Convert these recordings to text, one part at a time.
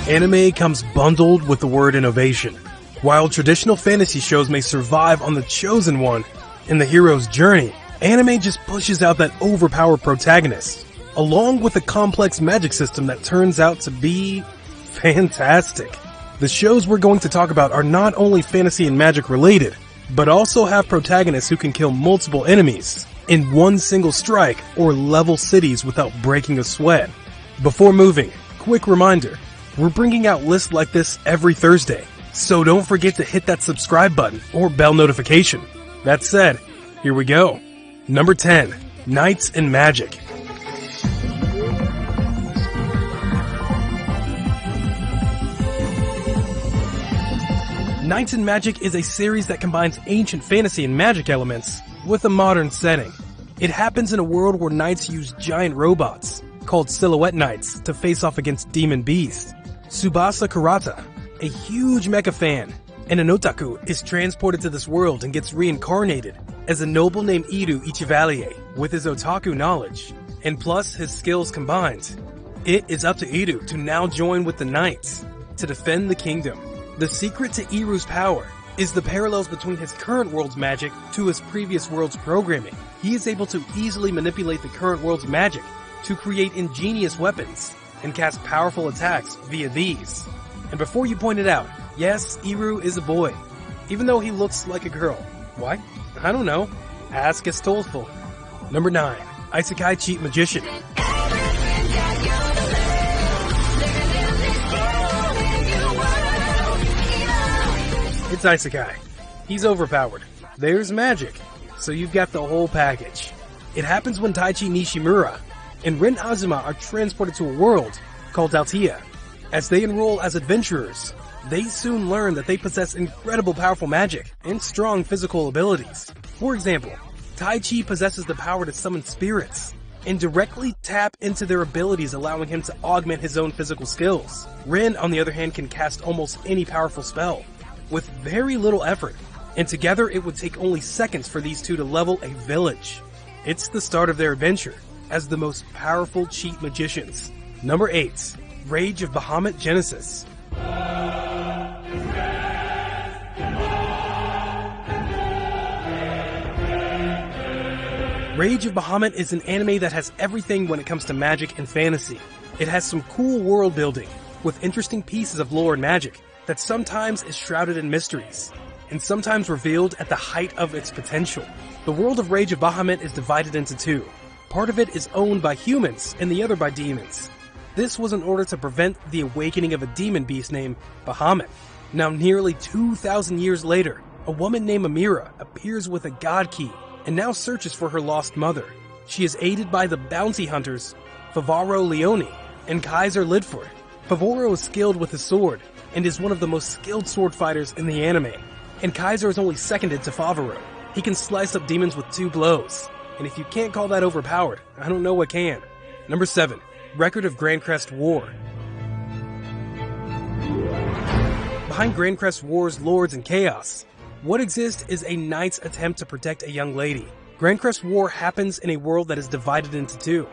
Anime comes bundled with the word innovation. While traditional fantasy shows may survive on the chosen one and the hero's journey, anime just pushes out that overpowered protagonist, along with a complex magic system that turns out to be fantastic. The shows we're going to talk about are not only fantasy and magic related, but also have protagonists who can kill multiple enemies in one single strike or level cities without breaking a sweat. Before moving, quick reminder, we're bringing out lists like this every Thursday, so don't forget to hit that subscribe button or bell notification. That said, here we go. Number 10, Knights and Magic. Knights and Magic is a series that combines ancient fantasy and magic elements with a modern setting. It happens in a world where knights use giant robots, called silhouette knights, to face off against demon beasts. Tsubasa Kurata, a huge mecha fan and an otaku, is transported to this world and gets reincarnated as a noble named Iru Ichivalier with his otaku knowledge, and plus his skills combined. It is up to Iru to now join with the knights to defend the kingdom. The secret to Iru's power is the parallels between his current world's magic to his previous world's programming. He is able to easily manipulate the current world's magic to create ingenious weapons and cast powerful attacks via these. And before you point it out, yes, Iru is a boy, even though he looks like a girl. Why? I don't know. Ask Astolfo. Number 9, Isekai Cheat Magician. It's Isekai. He's overpowered. There's magic. So you've got the whole package. It happens when Taichi Nishimura and Rin Azuma are transported to a world called Altea. As they enroll as adventurers, they soon learn that they possess incredible powerful magic and strong physical abilities. For example, Taichi possesses the power to summon spirits and directly tap into their abilities, allowing him to augment his own physical skills. Rin, on the other hand, can cast almost any powerful spell with very little effort, and together it would take only seconds for these two to level a village. It's the start of their adventure as the most powerful cheat magicians. Number 8, Rage of Bahamut Genesis. Rage of Bahamut is an anime that has everything when it comes to magic and fantasy. It has some cool world building with interesting pieces of lore and magic that sometimes is shrouded in mysteries and sometimes revealed at the height of its potential. The world of Rage of Bahamut is divided into two. Part of it is owned by humans and the other by demons. This was in order to prevent the awakening of a demon beast named Bahamut. Now nearly 2,000 years later, a woman named Amira appears with a god key and now searches for her lost mother. She is aided by the bounty hunters Favaro Leone and Kaiser Lidford. Favaro is skilled with his sword and is one of the most skilled sword fighters in the anime, and Kaiser is only seconded to Favaro. He can slice up demons with 2 blows, and if you can't call that overpowered, I don't know what can. Number 7, Record of Grandcrest War. Behind Grandcrest War's lords and chaos, what exists is a knight's attempt to protect a young lady. Grandcrest War happens in a world that is divided into two,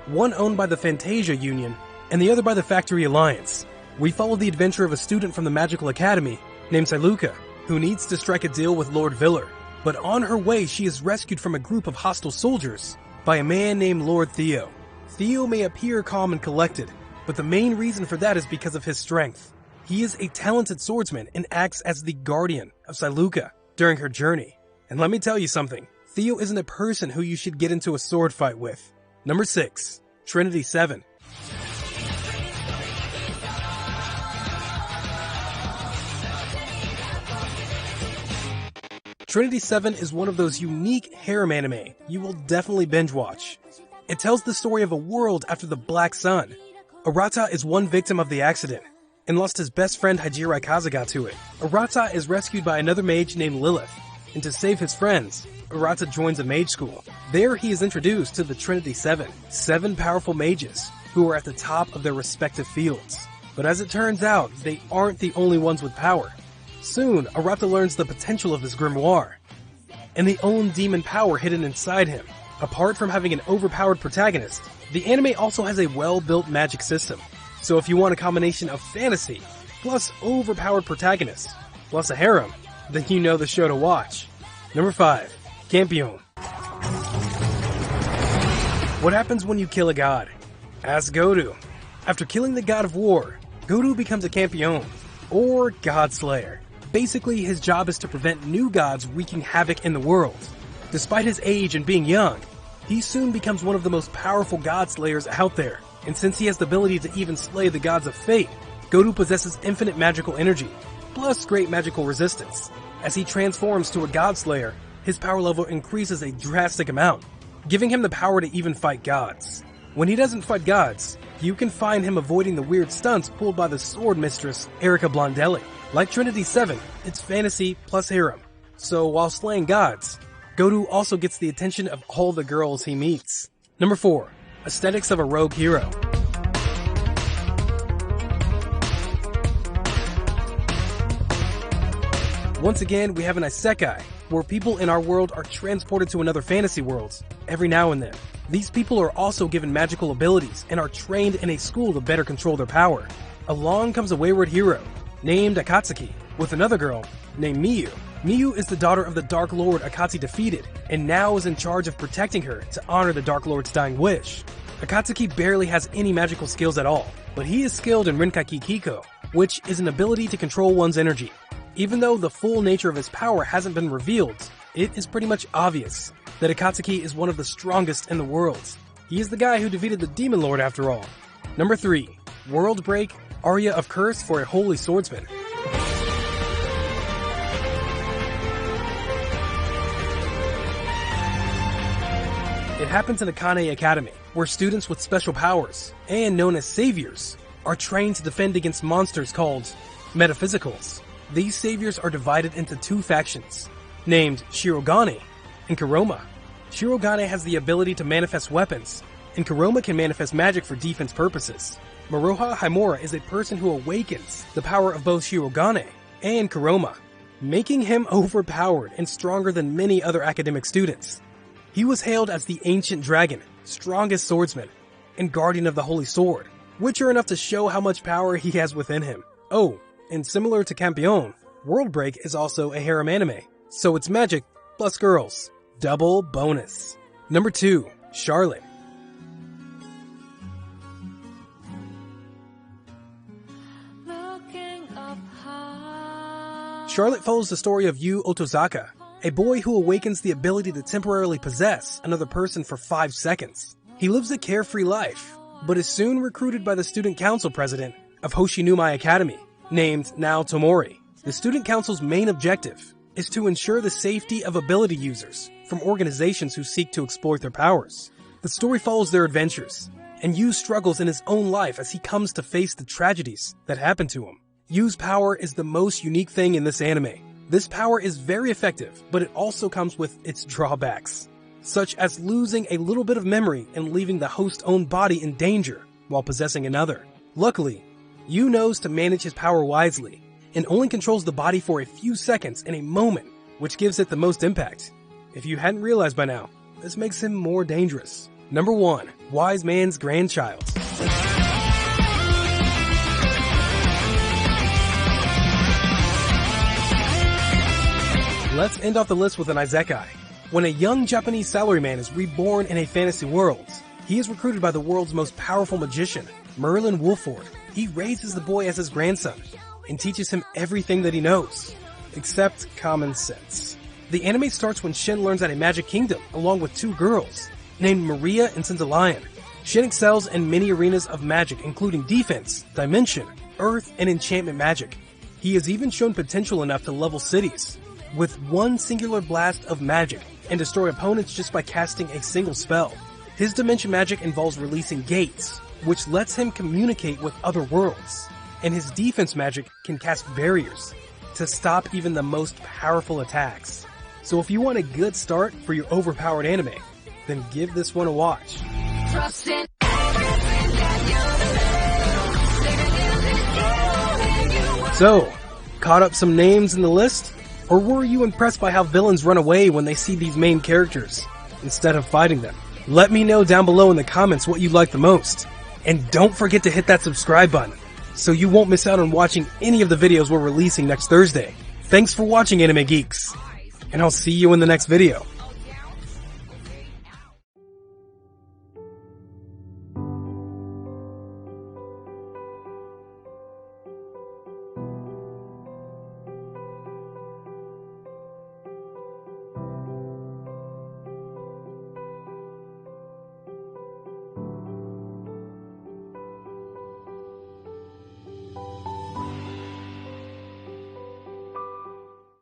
one owned by the Fantasia Union and the other by the Factory Alliance. We follow the adventure of a student from the Magical Academy named Siluka, who needs to strike a deal with Lord Viller. But on her way, she is rescued from a group of hostile soldiers by a man named Lord Theo. Theo may appear calm and collected, but the main reason for that is because of his strength. He is a talented swordsman and acts as the guardian of Siluka during her journey. And let me tell you something, Theo isn't a person who you should get into a sword fight with. Number 6, Trinity 7. Trinity 7 is one of those unique harem anime you will definitely binge watch. It tells the story of a world after the Black Sun. Arata is one victim of the accident and lost his best friend Hajira Kazuga to it. Arata is rescued by another mage named Lilith, and to save his friends, Arata joins a mage school. There he is introduced to the Trinity 7, 7 powerful mages who are at the top of their respective fields. But as it turns out, they aren't the only ones with power. Soon, Arata learns the potential of his grimoire and the own demon power hidden inside him. Apart from having an overpowered protagonist, the anime also has a well-built magic system. So if you want a combination of fantasy, plus overpowered protagonists, plus a harem, then you know the show to watch. Number 5. Campion. What happens when you kill a god? Ask Godu. After killing the god of war, Godu becomes a Campion, or God Slayer. Basically, his job is to prevent new gods wreaking havoc in the world. Despite his age and being young, he soon becomes one of the most powerful god slayers out there. And since he has the ability to even slay the gods of fate, Godu possesses infinite magical energy, plus great magical resistance. As he transforms to a god slayer, his power level increases a drastic amount, giving him the power to even fight gods. When he doesn't fight gods, you can find him avoiding the weird stunts pulled by the sword mistress, Erica Blondelli. Like Trinity 7, it's fantasy plus harem. So while slaying gods, Godu also gets the attention of all the girls he meets. Number 4. Aesthetics of a rogue hero. Once again, we have an isekai, where people in our world are transported to another fantasy world, every now and then. These people are also given magical abilities and are trained in a school to better control their power. Along comes a wayward hero, named Akatsuki, with another girl, named Miyu. Miyu is the daughter of the Dark Lord Akatsuki defeated, and now is in charge of protecting her to honor the Dark Lord's dying wish. Akatsuki barely has any magical skills at all, but he is skilled in Renkaiki Kiko, which is an ability to control one's energy. Even though the full nature of his power hasn't been revealed, it is pretty much obvious that Akatsuki is one of the strongest in the world. He is the guy who defeated the Demon Lord after all. Number 3. World Break, Aria of Curse for a Holy Swordsman. It happens in Akane Academy, where students with special powers, and known as saviors, are trained to defend against monsters called metaphysicals. These saviors are divided into 2 factions, named Shirogane and Kuroma. Shirogane has the ability to manifest weapons, and Kuroma can manifest magic for defense purposes. Maruha Himura is a person who awakens the power of both Shirogane and Kuroma, making him overpowered and stronger than many other academic students. He was hailed as the Ancient Dragon, strongest swordsman, and guardian of the Holy Sword, which are enough to show how much power he has within him. Oh, and similar to Campion, World Break is also a harem anime, so it's magic plus girls. Double bonus. Number 2. Charlotte. Charlotte follows the story of Yu Otozaka, a boy who awakens the ability to temporarily possess another person for 5 seconds. He lives a carefree life, but is soon recruited by the student council president of Hoshinumai Academy, named Nao Tomori. The student council's main objective is to ensure the safety of ability users from organizations who seek to exploit their powers. The story follows their adventures, and Yu struggles in his own life as he comes to face the tragedies that happen to him. Yu's power is the most unique thing in this anime. This power is very effective, but it also comes with its drawbacks, such as losing a little bit of memory and leaving the host's-own body in danger while possessing another. Luckily, Yu knows to manage his power wisely, and only controls the body for a few seconds in a moment, which gives it the most impact. If you hadn't realized by now, this makes him more dangerous. Number 1. Wise Man's Grandchild. Let's end off the list with an isekai. When a young Japanese salaryman is reborn in a fantasy world, he is recruited by the world's most powerful magician, Merlin Wolford. He raises the boy as his grandson, and teaches him everything that he knows, except common sense. The anime starts when Shin learns at a magic kingdom, along with 2 girls, named Maria and Centillion. Shin excels in many arenas of magic, including defense, dimension, earth, and enchantment magic. He has even shown potential enough to level cities with one singular blast of magic and destroy opponents just by casting a single spell. His dimension magic involves releasing gates, which lets him communicate with other worlds, and his defense magic can cast barriers to stop even the most powerful attacks. So if you want a good start for your overpowered anime, then give this one a watch. So, caught up some names in the list? Or were you impressed by how villains run away when they see these main characters, instead of fighting them? Let me know down below in the comments what you like the most. And don't forget to hit that subscribe button so you won't miss out on watching any of the videos we're releasing next Thursday. Thanks for watching, Anime Geeks, and I'll see you in the next video.